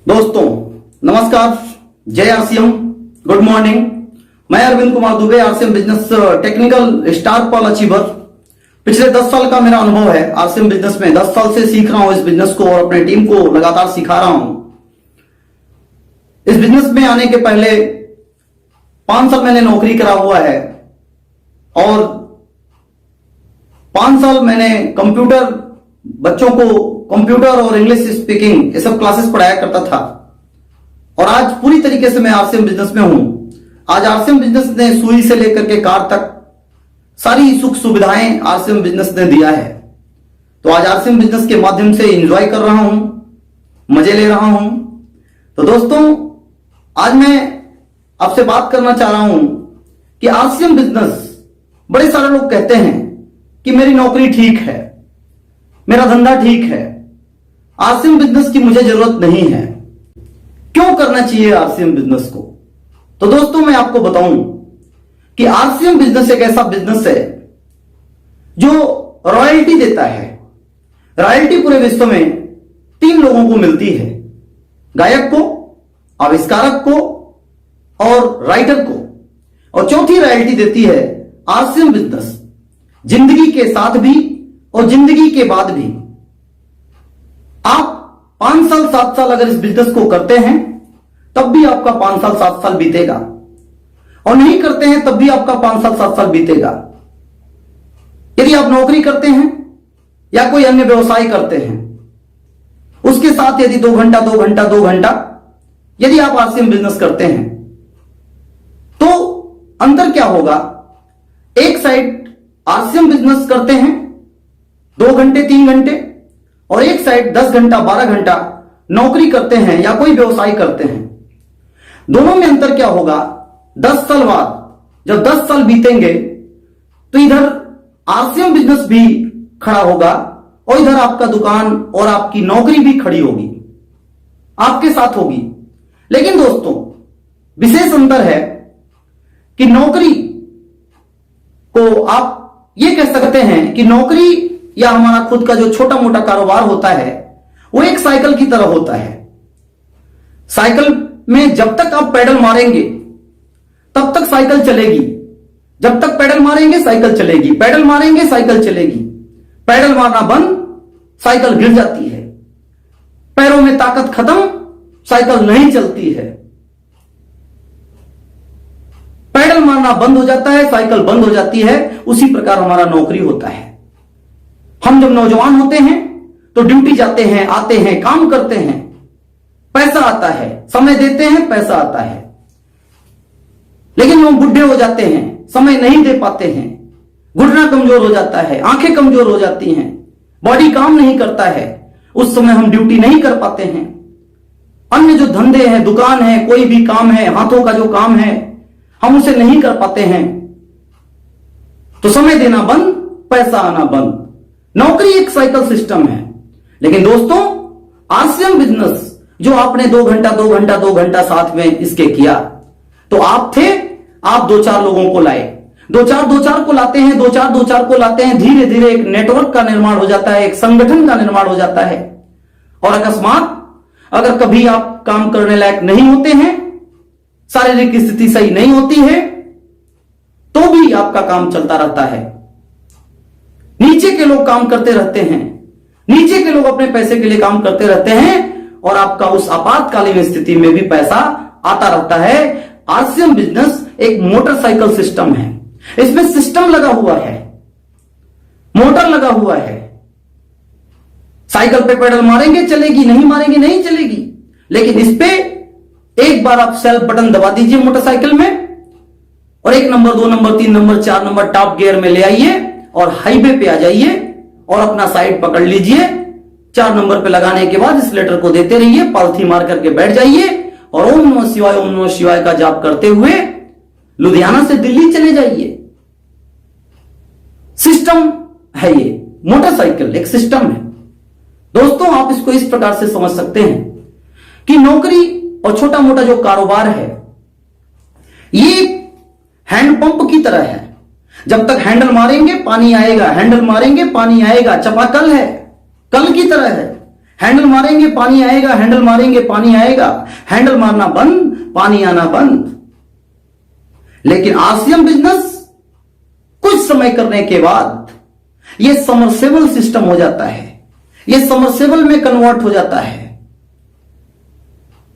दोस्तों नमस्कार, जय आरसीएम, गुड मॉर्निंग। मैं Arvind Kumar Dubey, RCM business technical star pearl achiever. पिछले 10 साल का मेरा अनुभव है आरसीएम बिजनेस में। 10 साल से सीख रहा हूं इस बिजनेस को और अपनी टीम को लगातार सिखा रहा हूं। इस बिजनेस में आने के पहले 5 साल मैंने नौकरी करा हुआ है और 5 साल मैंने बच्चों को कंप्यूटर और इंग्लिश स्पीकिंग ये सब क्लासेस पढ़ाया करता था। और आज पूरी तरीके से मैं आरसीएम बिजनेस में हूं। आज आरसीएम बिजनेस ने सुई से लेकर के कार तक सारी सुख सुविधाएं आरसीएम बिजनेस ने दिया है। तो आज आरसीएम बिजनेस के माध्यम से एंजॉय कर रहा हूं, मजे ले रहा हूं। तो दोस्तों आज मैं आपसे बात करना चाह रहा हूं कि आरसीएम बिजनेस, बड़े सारे लोग कहते हैं कि मेरी नौकरी ठीक है, मेरा धंधा ठीक है, आरसीएम बिजनेस की मुझे जरूरत नहीं है। क्यों करना चाहिए आरसीएम बिजनेस को? तो दोस्तों मैं आपको बताऊं कि आरसीएम बिजनेस एक ऐसा बिजनेस है जो रॉयल्टी देता है। रॉयल्टी पूरे विश्व में 3 लोगों को मिलती है, गायक को, आविष्कारक को और राइटर को। और चौथी रॉयल्टी देती है आरसीएम बिजनेस, जिंदगी के साथ भी और जिंदगी के बाद भी। आप 5 साल 7 साल अगर इस बिजनेस को करते हैं तब भी आपका 5 साल 7 साल बीतेगा, और नहीं करते हैं तब भी आपका 5 साल 7 साल बीतेगा। यदि आप नौकरी करते हैं या कोई अन्य व्यवसाय करते हैं, उसके साथ यदि 2 घंटा यदि आप आरसीएम बिजनेस करते हैं तो अंतर क्या होगा? एक साइड आरसीएम बिजनेस करते हैं 2 घंटे 3 घंटे, और एक साइड 10 घंटा 12 घंटा नौकरी करते हैं या कोई व्यवसाय करते हैं। दोनों में अंतर क्या होगा? 10 साल बाद जब 10 साल बीतेंगे तो इधर आरसीएम बिजनेस भी खड़ा होगा और इधर आपका दुकान और आपकी नौकरी भी खड़ी होगी, आपके साथ होगी। लेकिन दोस्तों विशेष अंतर है कि नौकरी को आप ये कह सकते हैं कि नौकरी या हमारा खुद का जो छोटा मोटा कारोबार होता है वो एक साइकिल की तरह होता है। साइकिल में जब तक आप पेडल मारेंगे तब तक साइकिल चलेगी। जब तक पेडल मारेंगे साइकिल चलेगी, पेडल मारेंगे साइकिल चलेगी। पेडल मारना बंद, साइकिल गिर जाती है। पैरों में ताकत खत्म, साइकिल नहीं चलती है। पेडल मारना बंद हो जाता है, साइकिल बंद हो जाती है। उसी प्रकार हमारा नौकरी होता है। हम जब नौजवान होते हैं तो ड्यूटी जाते हैं, आते हैं, काम करते हैं, पैसा आता है, समय देते हैं, पैसा आता है। लेकिन हम बुढ़े हो जाते हैं, समय नहीं दे पाते हैं, घुटना कमजोर हो जाता है, आंखें कमजोर हो जाती हैं, बॉडी काम नहीं करता है। उस समय हम ड्यूटी नहीं कर पाते हैं। अन्य जो धंधे हैं, दुकान है, कोई भी काम है, हाथों का जो काम है, हम उसे नहीं कर पाते हैं। तो समय देना बंद, पैसा आना बंद। नौकरी एक साइकिल सिस्टम है। लेकिन दोस्तों आरसीएम बिजनेस जो आपने 2 घंटा साथ में इसके किया, तो आप थे, आप 2-4 लोगों को लाए, 2-4 को लाते हैं, 2-4 को लाते हैं। धीरे धीरे एक नेटवर्क का निर्माण हो जाता है, एक संगठन का निर्माण हो जाता है। और अकस्मात अगर कभी आप काम करने लायक नहीं होते हैं, शारीरिक स्थिति सही नहीं होती है, तो भी आपका काम चलता रहता है। नीचे के लोग काम करते रहते हैं, नीचे के लोग अपने पैसे के लिए काम करते रहते हैं, और आपका उस आपातकालीन स्थिति में भी पैसा आता रहता है। आरसीएम बिजनेस एक मोटरसाइकिल सिस्टम है। इसमें सिस्टम लगा हुआ है, मोटर लगा हुआ है। साइकिल पे पेडल मारेंगे चलेगी, नहीं मारेंगे नहीं चलेगी। लेकिन इस पे एक बार आप सेल्फ बटन दबा दीजिए मोटरसाइकिल में, और 1 number 2 number 3 number 4 number top gear में ले आइए और हाईवे पे आ जाइए और अपना साइड पकड़ लीजिए। 4 नंबर पे लगाने के बाद इस लेटर को देते रहिए, पालथी मार करके बैठ जाइए और ओम नमः शिवाय का जाप करते हुए लुधियाना से दिल्ली चले जाइए। सिस्टम है ये, मोटरसाइकिल एक सिस्टम है। दोस्तों आप इसको इस प्रकार से समझ सकते हैं कि नौकरी और छोटा मोटा जो कारोबार है ये हैंडपंप की तरह है। जब तक हैंडल मारेंगे पानी आएगा, हैंडल मारेंगे पानी आएगा। चापाकल है, कल की तरह है। हैंडल मारेंगे पानी आएगा, हैंडल मारेंगे पानी आएगा, हैंडल मारना बंद, पानी आना बंद। लेकिन आरसीएम बिजनेस कुछ समय करने के बाद यह समरसेबल सिस्टम हो जाता है, यह समरसेबल में कन्वर्ट हो जाता है।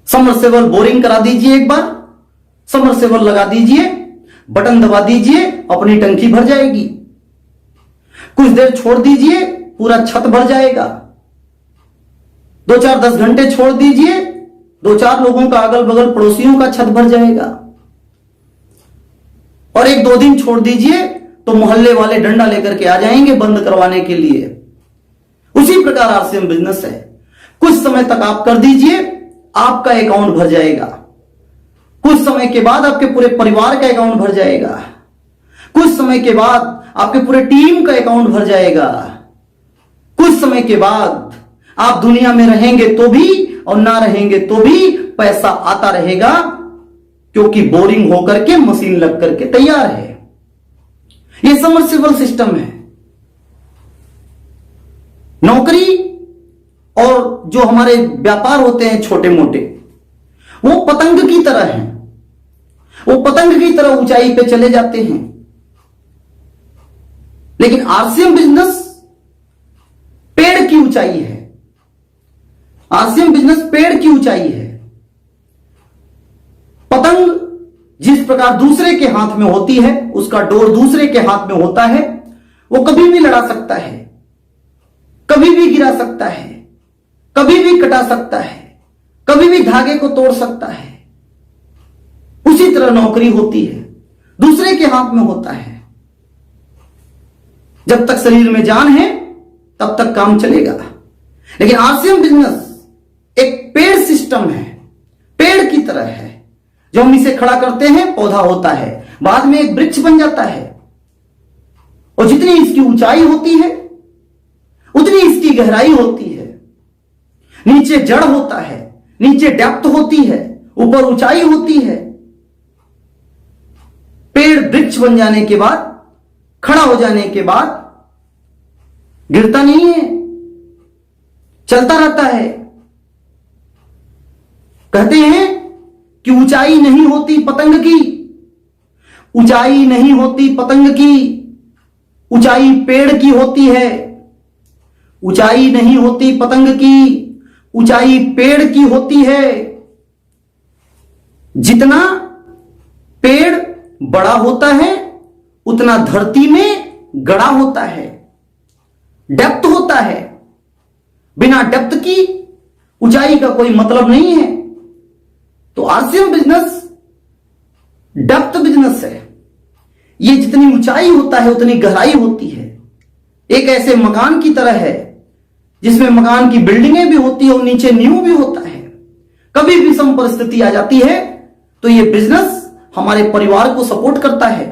समरसेबल बोरिंग करा दीजिए, एक बार समरसेबल लगा दीजिए, बटन दबा दीजिए, अपनी टंकी भर जाएगी। कुछ देर छोड़ दीजिए, पूरा छत भर जाएगा। 2-4-10 घंटे छोड़ दीजिए, 2-4 लोगों का, अगल बगल पड़ोसियों का छत भर जाएगा। और 1-2 दिन छोड़ दीजिए तो मोहल्ले वाले डंडा लेकर के आ जाएंगे बंद करवाने के लिए। उसी प्रकार आरसीएम बिजनेस है। कुछ समय तक आप कर दीजिए, आपका अकाउंट भर जाएगा। कुछ समय के बाद आपके पूरे परिवार का अकाउंट भर जाएगा। कुछ समय के बाद आपके पूरे टीम का अकाउंट भर जाएगा। कुछ समय के बाद आप दुनिया में रहेंगे तो भी और ना रहेंगे तो भी पैसा आता रहेगा, क्योंकि बोरिंग होकर के मशीन लग करके तैयार है। यह समरसेबल सिस्टम है। नौकरी और जो हमारे व्यापार होते हैं छोटे मोटे, वो पतंग की तरह हैं। वो पतंग की तरह ऊंचाई पे चले जाते हैं। लेकिन आरसीएम बिजनेस पेड़ की ऊंचाई है। आरसीएम बिजनेस पेड़ की ऊंचाई है। पतंग जिस प्रकार दूसरे के हाथ में होती है, उसका डोर दूसरे के हाथ में होता है, वो कभी भी लड़ा सकता है, कभी भी गिरा सकता है, कभी भी कटा सकता है, कभी भी धागे को तोड़ सकता है। उसी तरह नौकरी होती है, दूसरे के हाथ में होता है। जब तक शरीर में जान है तब तक काम चलेगा। लेकिन आरसीएम बिजनेस एक पेड़ सिस्टम है, पेड़ की तरह है। जो हम इसे खड़ा करते हैं, पौधा होता है, बाद में एक वृक्ष बन जाता है। और जितनी इसकी ऊंचाई होती है उतनी इसकी गहराई होती है। नीचे जड़ होता है, नीचे डेप्थ होती है, ऊपर ऊंचाई होती है। पेड़ वृक्ष बन जाने के बाद, खड़ा हो जाने के बाद गिरता नहीं है, चलता रहता है। कहते हैं कि ऊंचाई नहीं होती पतंग की, ऊंचाई नहीं होती पतंग की, ऊंचाई पेड़ की होती है। ऊंचाई नहीं होती पतंग की, ऊंचाई पेड़ की होती है। जितना पेड़ बड़ा होता है उतना धरती में गड़ा होता है, डेप्थ होता है। बिना डेप्थ की ऊंचाई का कोई मतलब नहीं है। तो आरसीएम बिजनेस डेप्थ बिजनेस है। ये जितनी ऊंचाई होता है उतनी गहराई होती है। एक ऐसे मकान की तरह है जिसमें मकान की बिल्डिंगें भी होती है और नीचे नींव भी होता है। कभी भी विषम परिस्थिति आ जाती है तो ये बिजनेस हमारे परिवार को सपोर्ट करता है।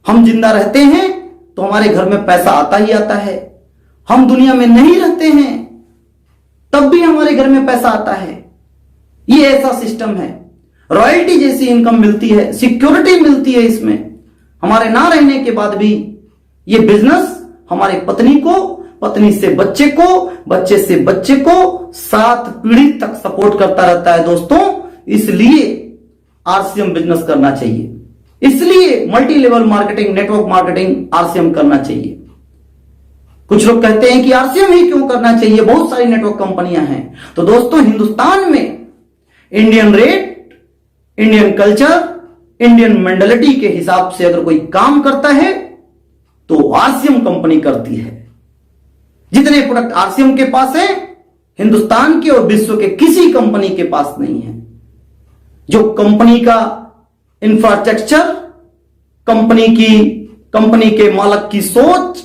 हम जिंदा रहते हैं तो हमारे घर में पैसा आता ही आता है। हम दुनिया में नहीं रहते हैं तब भी हमारे घर में पैसा आता है। ये ऐसा सिस्टम है। रॉयल्टी जैसी इनकम मिलती है, सिक्योरिटी मिलती है इसमें। हमारे ना रहने के बाद भी ये बिजनेस हमारे पत्नी को, पत्नी से बच्चे को, बच्चे से बच्चे को 7 पीढ़ी तक सपोर्ट करता रहता है दोस्तों। इसलिए आरसीएम बिजनेस करना चाहिए, इसलिए multi level marketing, network marketing RCM करना चाहिए। कुछ लोग कहते हैं कि आरसीएम ही क्यों करना चाहिए, बहुत सारी नेटवर्क कंपनियां हैं। तो दोस्तों, हिंदुस्तान में Indian rate, Indian culture, Indian mentality के हिसाब से अगर कोई काम करता है तो आरसीएम कंपनी करती है। जितने प्रोडक्ट आरसीएम के पास है, हिंदुस्तान के और विश्व के किसी कंपनी के पास नहीं है। जो कंपनी का इंफ्रास्ट्रक्चर, कंपनी के मालक की सोच,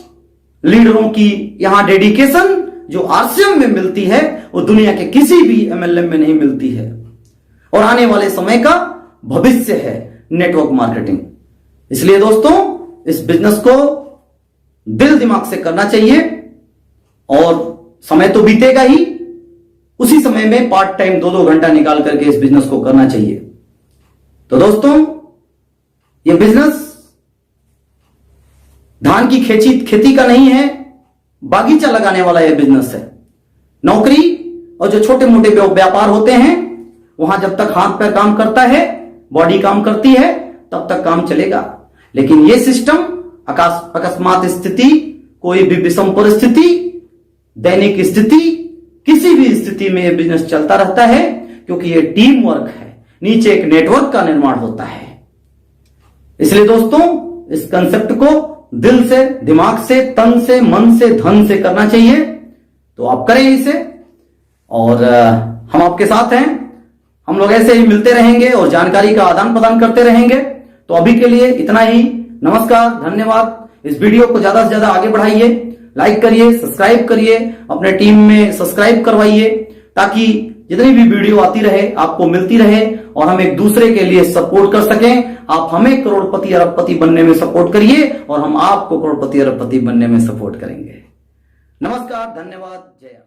लीडरों की यहां डेडिकेशन जो आरसीएम में मिलती है वो दुनिया के किसी भी एमएलएम में नहीं मिलती है। और आने वाले समय का भविष्य है नेटवर्क मार्केटिंग। इसलिए दोस्तों, इस बिजनेस को दिल दिमाग से करना चाहिए। और समय तो बीतेगा ही, उसी समय में पार्ट टाइम 2-2 घंटा निकाल करके इस बिजनेस को करना चाहिए। तो दोस्तों, यह बिजनेस धान की खेती का नहीं है, बागीचा लगाने वाला यह बिजनेस है। नौकरी और जो छोटे मोटे व्यापार होते हैं वहां जब तक हाथ पैर काम करता है, बॉडी काम करती है, तब तक काम चलेगा। लेकिन ये सिस्टम अकस्मात स्थिति, कोई भी विषम परिस्थिति, दैनिक स्थिति, किसी भी स्थिति में यह बिजनेस चलता रहता है, क्योंकि ये टीम वर्क है, नीचे एक नेटवर्क का निर्माण होता है। इसलिए दोस्तों, इस कंसेप्ट को दिल से, दिमाग से, तन से, मन से, धन से करना चाहिए। तो आप करें इसे, और हम आपके साथ हैं। हम लोग ऐसे ही मिलते रहेंगे और जानकारी का आदान प्रदान करते रहेंगे। तो अभी के लिए इतना ही। नमस्कार, धन्यवाद। इस वीडियो को ज्यादा से ज्यादा आगे बढ़ाइए, लाइक करिए, सब्सक्राइब करिए, अपने टीम में सब्सक्राइब करवाइए, ताकि जितनी भी वीडियो आती रहे आपको मिलती रहे और हम एक दूसरे के लिए सपोर्ट कर सकें। आप हमें करोड़पति अरबपति बनने में सपोर्ट करिए और हम आपको करोड़पति अरबपति बनने में सपोर्ट करेंगे। नमस्कार, धन्यवाद, जय।